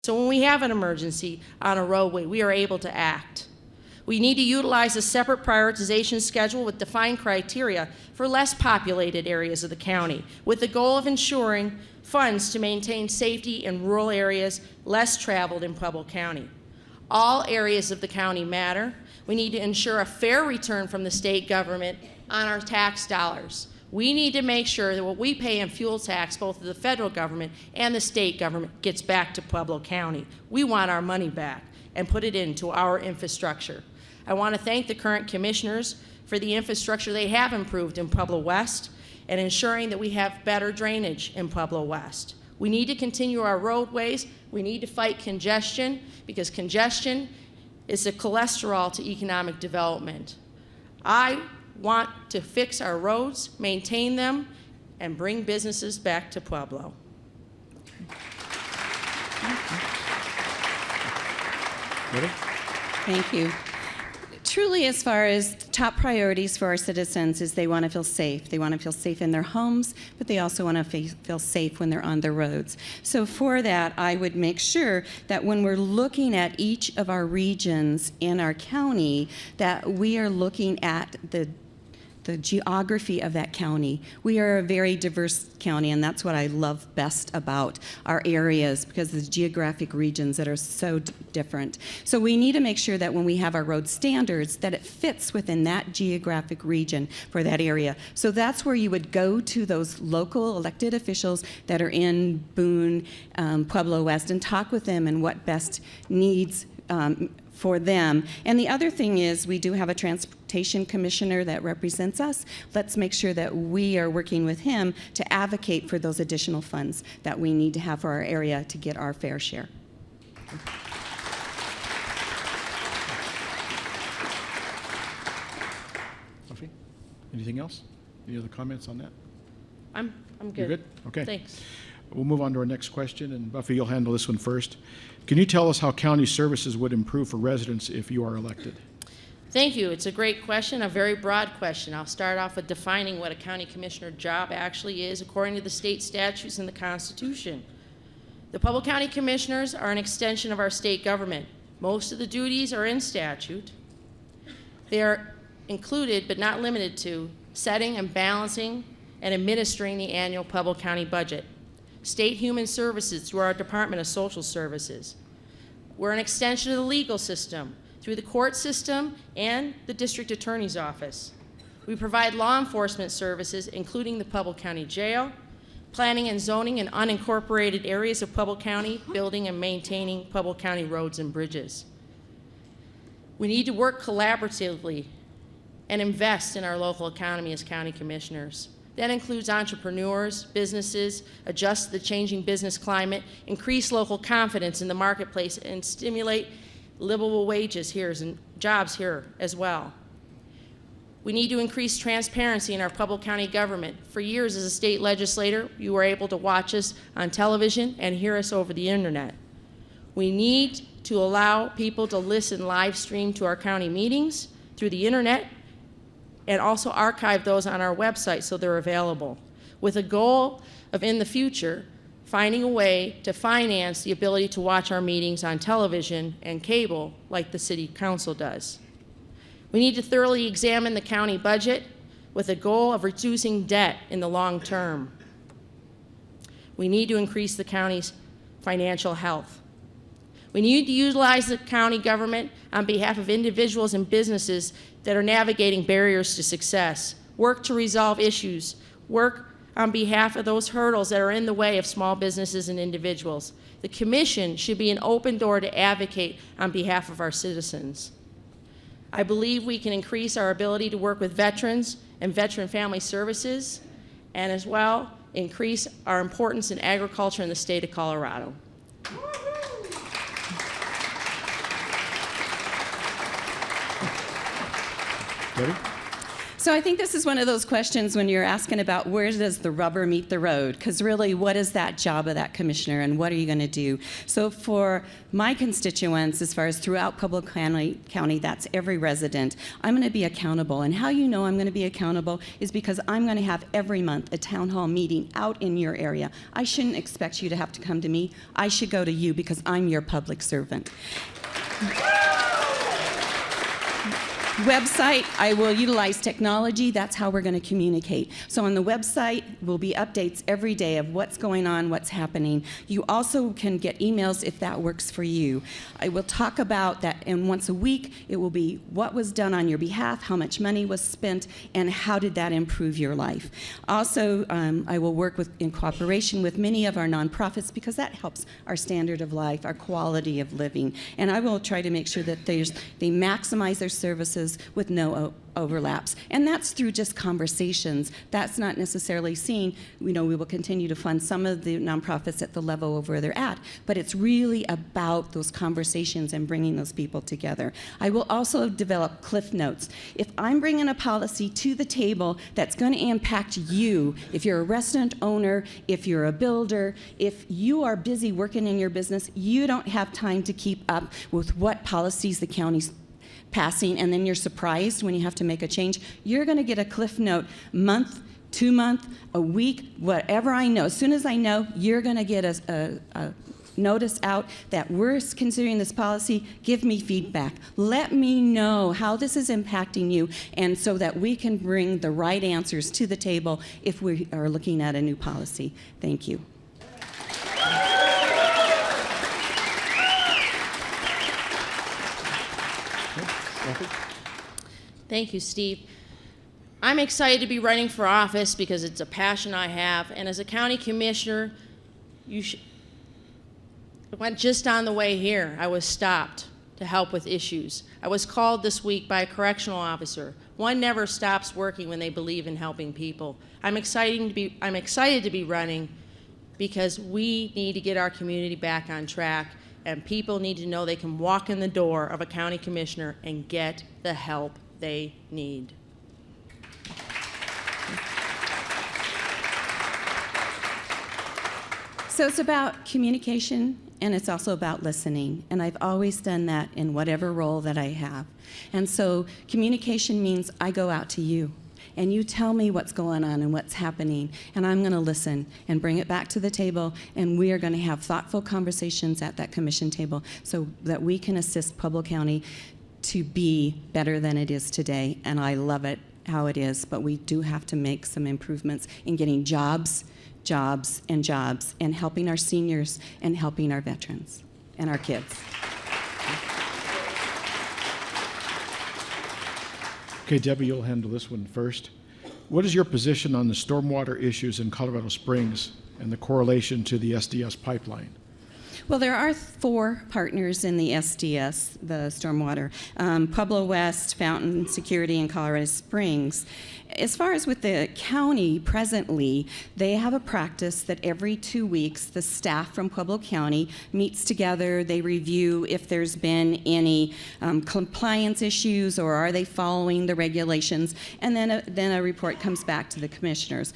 So when we have an emergency on a roadway, we are able to act. We need to utilize a separate prioritization schedule with defined criteria for less populated areas of the county, with the goal of ensuring funds to maintain safety in rural areas less traveled in Pueblo County. All areas of the county matter. We need to ensure a fair return from the state government on our tax dollars. We need to make sure that what we pay in fuel tax, both the federal government and the state government, gets back to Pueblo County. We want our money back and put it into our infrastructure. I want to thank the current commissioners for the infrastructure they have improved in Pueblo West and ensuring that we have better drainage in Pueblo West. We need to continue our roadways. We need to fight congestion because congestion is the cholesterol to economic development. I want to fix our roads, maintain them, and bring businesses back to Pueblo. Ready? Thank you. Truly, as far as top priorities for our citizens is they want to feel safe. They want to feel safe in their homes, but they also want to feel safe when they're on the roads. So for that, I would make sure that when we're looking at each of our regions in our county, that we are looking at the geography of that county. We are a very diverse county, and that's what I love best about our areas, because the geographic regions that are so different. So we need to make sure that when we have our road standards, that it fits within that geographic region for that area. So that's where you would go to those local elected officials that are in Boone, Pueblo West, and talk with them and what best needs for them. And the other thing is we do have a transportation commissioner that represents us. Let's make sure that we are working with him to advocate for those additional funds that we need to have for our area to get our fair share. Sophie, anything else? Any other comments on that? I'm good. You're good? Okay. Thanks. We'll move on to our next question, and Buffy, you'll handle this one first. Can you tell us how county services would improve for residents if you are elected? Thank you. It's a great question, a very broad question. I'll start off with defining what a county commissioner job actually is according to the state statutes and the Constitution. The Pueblo County Commissioners are an extension of our state government. Most of the duties are in statute. They are included, but not limited to, setting and balancing and administering the annual Pueblo County budget. State Human Services through our Department of Social Services. We're an extension of the legal system through the court system and the district attorney's office. We provide law enforcement services, including the Pueblo County Jail, planning and zoning in unincorporated areas of Pueblo County, building and maintaining Pueblo County roads and bridges. We need to work collaboratively and invest in our local economy as county commissioners. That includes entrepreneurs, businesses, adjust to the changing business climate, increase local confidence in the marketplace, and stimulate livable wages here and jobs here as well. We need to increase transparency in our Pueblo County government. For years as a state legislator, you were able to watch us on television and hear us over the internet. We need to allow people to listen live stream to our county meetings through the internet, and also archive those on our website so they're available, with a goal of, in the future, finding a way to finance the ability to watch our meetings on television and cable like the City Council does. We need to thoroughly examine the county budget with a goal of reducing debt in the long term. We need to increase the county's financial health. We need to utilize the county government on behalf of individuals and businesses that are navigating barriers to success, work to resolve issues, work on behalf of those hurdles that are in the way of small businesses and individuals. The Commission should be an open door to advocate on behalf of our citizens. I believe we can increase our ability to work with veterans and veteran family services, and as well increase our importance in agriculture in the state of Colorado. Ready? So I think this is one of those questions when you're asking about where does the rubber meet the road? Because really, what is that job of that commissioner and what are you going to do? So for my constituents, as far as throughout Pueblo County, that's every resident, I'm going to be accountable. And how you know I'm going to be accountable is because I'm going to have every month a town hall meeting out in your area. I shouldn't expect you to have to come to me. I should go to you because I'm your public servant. Website, I will utilize technology. That's how we're going to communicate. So on the website will be updates every day of what's going on, what's happening. You also can get emails if that works for you. I will talk about that, and once a week it will be what was done on your behalf, how much money was spent, and how did that improve your life. Also, I will work in cooperation with many of our nonprofits because that helps our standard of life, our quality of living. And I will try to make sure that they maximize their services with no overlaps. And that's through just conversations. That's not necessarily seen, we will continue to fund some of the nonprofits at the level of where they're at, but it's really about those conversations and bringing those people together. I will also develop cliff notes. If I'm bringing a policy to the table that's going to impact you, if you're a restaurant owner, if you're a builder, if you are busy working in your business, you don't have time to keep up with what policies the county's passing, and then you're surprised when you have to make a change, you're going to get a cliff note month, 2 month, a week, whatever I know. As soon as I know, you're going to get a notice out that we're considering this policy. Give me feedback. Let me know how this is impacting you, and so that we can bring the right answers to the table if we are looking at a new policy. Thank you. Thank you, Steve. I'm excited to be running for office because it's a passion I have, and as a county commissioner, just on the way here, I was stopped to help with issues. I was called this week by a correctional officer. One never stops working when they believe in helping people. I'm excited to be running because we need to get our community back on track, and people need to know they can walk in the door of a county commissioner and get the help they need. So it's about communication, and it's also about listening. And I've always done that in whatever role that I have. And so communication means I go out to you, and you tell me what's going on and what's happening, and I'm going to listen and bring it back to the table, and we are going to have thoughtful conversations at that commission table so that we can assist Pueblo County to be better than it is today. And I love it how it is, but we do have to make some improvements in getting jobs, and helping our seniors and helping our veterans and our kids. Okay, Debbie, you'll handle this one first. What is your position on the stormwater issues in Colorado Springs and the correlation to the SDS pipeline? Well, there are 4 partners in the SDS, the stormwater, Pueblo West, Fountain Security, and Colorado Springs. As far as with the county presently, they have a practice that every 2 weeks the staff from Pueblo County meets together. They review if there's been any compliance issues or are they following the regulations, and then a report comes back to the commissioners.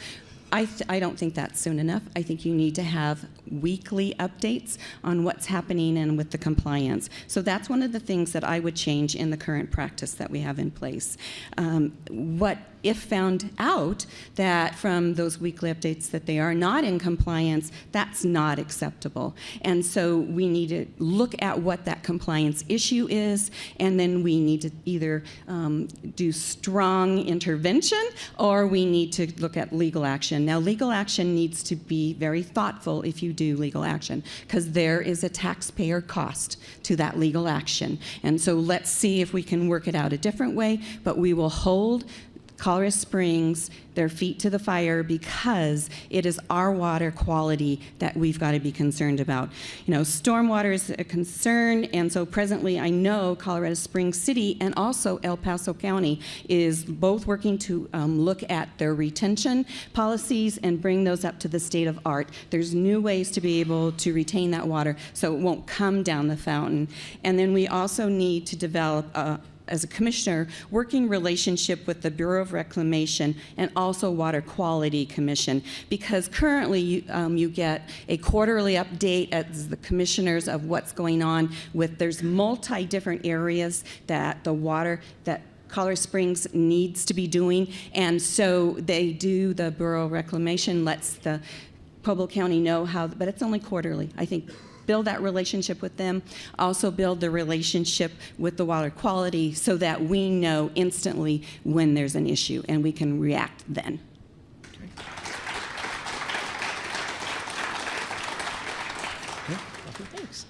I don't think that's soon enough. I think you need to have weekly updates on what's happening and with the compliance. So that's one of the things that I would change in the current practice that we have in place. What if found out that from those weekly updates that they are not in compliance, that's not acceptable. And so we need to look at what that compliance issue is, and then we need to either do strong intervention or we need to look at legal action. Now, legal action needs to be very thoughtful if you do legal action, because there is a taxpayer cost to that legal action. And so let's see if we can work it out a different way, but we will hold Colorado Springs their feet to the fire because it is our water quality that we've got to be concerned about. You know, stormwater is a concern, and so presently I know Colorado Springs City and also El Paso County is both working to look at their retention policies and bring those up to the state of art. There's new ways to be able to retain that water so it won't come down the fountain. And then we also need to develop as a commissioner, working relationship with the Bureau of Reclamation and also Water Quality Commission, because currently you get a quarterly update as the commissioners of what's going on with, there's different areas that the water, that Colorado Springs needs to be doing, and so the Bureau of Reclamation lets the Pueblo County know how, but it's only quarterly. I think build that relationship with them, also build the relationship with the water quality so that we know instantly when there's an issue and we can react then. Thanks.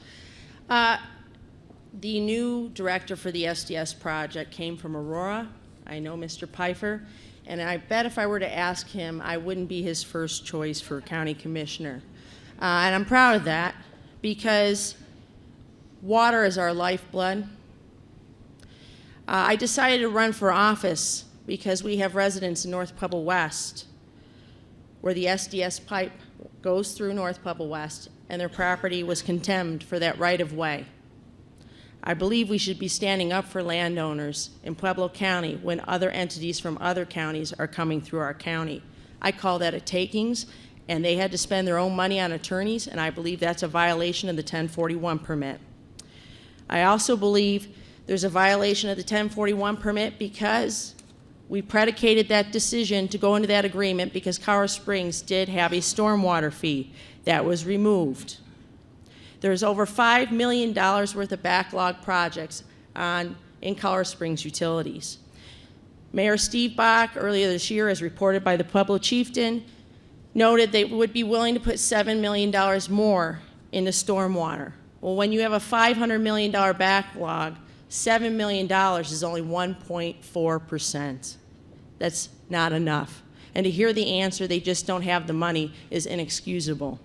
The new director for the SDS project came from Aurora. I know Mr. Pfeiffer, and I bet if I were to ask him, I wouldn't be his first choice for county commissioner. And I'm proud of that, because water is our lifeblood. I decided to run for office because we have residents in North Pueblo West where the SDS pipe goes through North Pueblo West, and their property was condemned for that right-of-way. I believe we should be standing up for landowners in Pueblo County when other entities from other counties are coming through our county. I call that a takings, and they had to spend their own money on attorneys, and I believe that's a violation of the 1041 permit. I also believe there's a violation of the 1041 permit because we predicated that decision to go into that agreement because Colorado Springs did have a stormwater fee that was removed. There's over $5 million worth of backlog projects in Colorado Springs utilities. Mayor Steve Bach, earlier this year, as reported by the Pueblo Chieftain, noted they would be willing to put $7 million more into stormwater. Well, when you have a $500 million backlog, $7 million is only 1.4%. That's not enough. And to hear the answer, they just don't have the money, is inexcusable.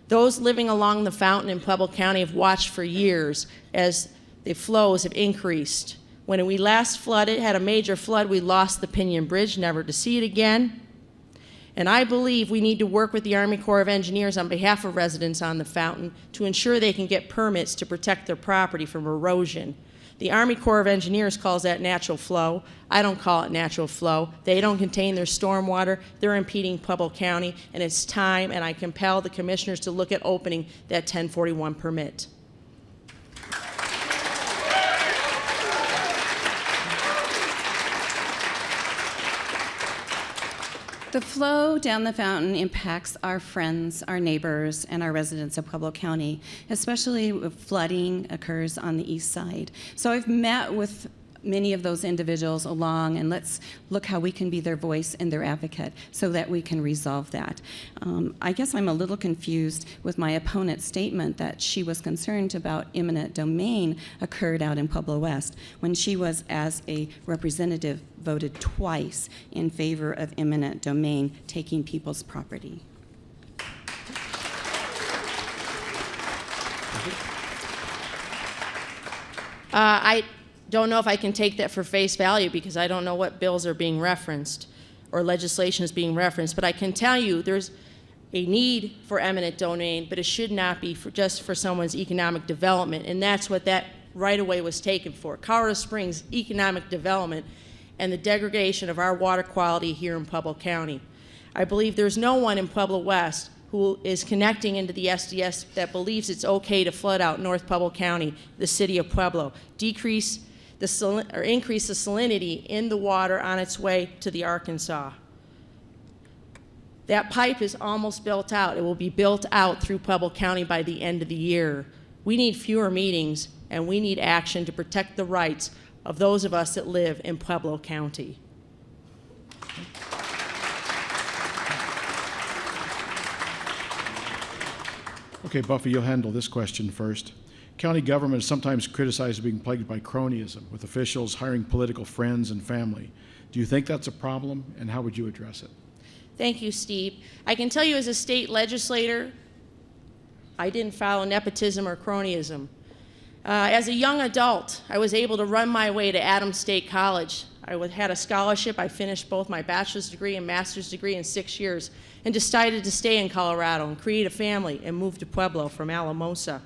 Those living along the fountain in Pueblo County have watched for years as the flows have increased. When we last flooded, had a major flood, we lost the Pinion Bridge, never to see it again. And I believe we need to work with the Army Corps of Engineers on behalf of residents on the fountain to ensure they can get permits to protect their property from erosion. The Army Corps of Engineers calls that natural flow. I don't call it natural flow. They don't contain their stormwater. They're impeding Pueblo County, and it's time, and I compel the commissioners to look at opening that 1041 permit. The flow down the fountain impacts our friends, our neighbors, and our residents of Pueblo County, especially if flooding occurs on the east side. So I've met with many of those individuals along, and let's look how we can be their voice and their advocate so that we can resolve that. I guess I'm a little confused with my opponent's statement that she was concerned about eminent domain occurred out in Pueblo West when she was, as a representative, voted twice in favor of eminent domain taking people's property. I don't know if I can take that for face value because I don't know what bills are being referenced or legislation is being referenced, but I can tell you there's a need for eminent domain, but it should not be just for someone's economic development, and that's what that right-of-way was taken for. Colorado Springs economic development and the degradation of our water quality here in Pueblo County. I believe there's no one in Pueblo West who is connecting into the SDS that believes it's okay to flood out North Pueblo County, the city of Pueblo, increase the salinity in the water on its way to the Arkansas. That pipe is almost built out. It will be built out through Pueblo County by the end of the year. We need fewer meetings, and we need action to protect the rights of those of us that live in Pueblo County. Okay, Buffy, you'll handle this question first. County government is sometimes criticized as being plagued by cronyism, with officials hiring political friends and family. Do you think that's a problem, and how would you address it? Thank you, Steve. I can tell you as a state legislator, I didn't follow nepotism or cronyism. As a young adult, I was able to run my way to Adams State College. I had a scholarship. I finished both my bachelor's degree and master's degree in 6 years and decided to stay in Colorado and create a family and move to Pueblo from Alamosa.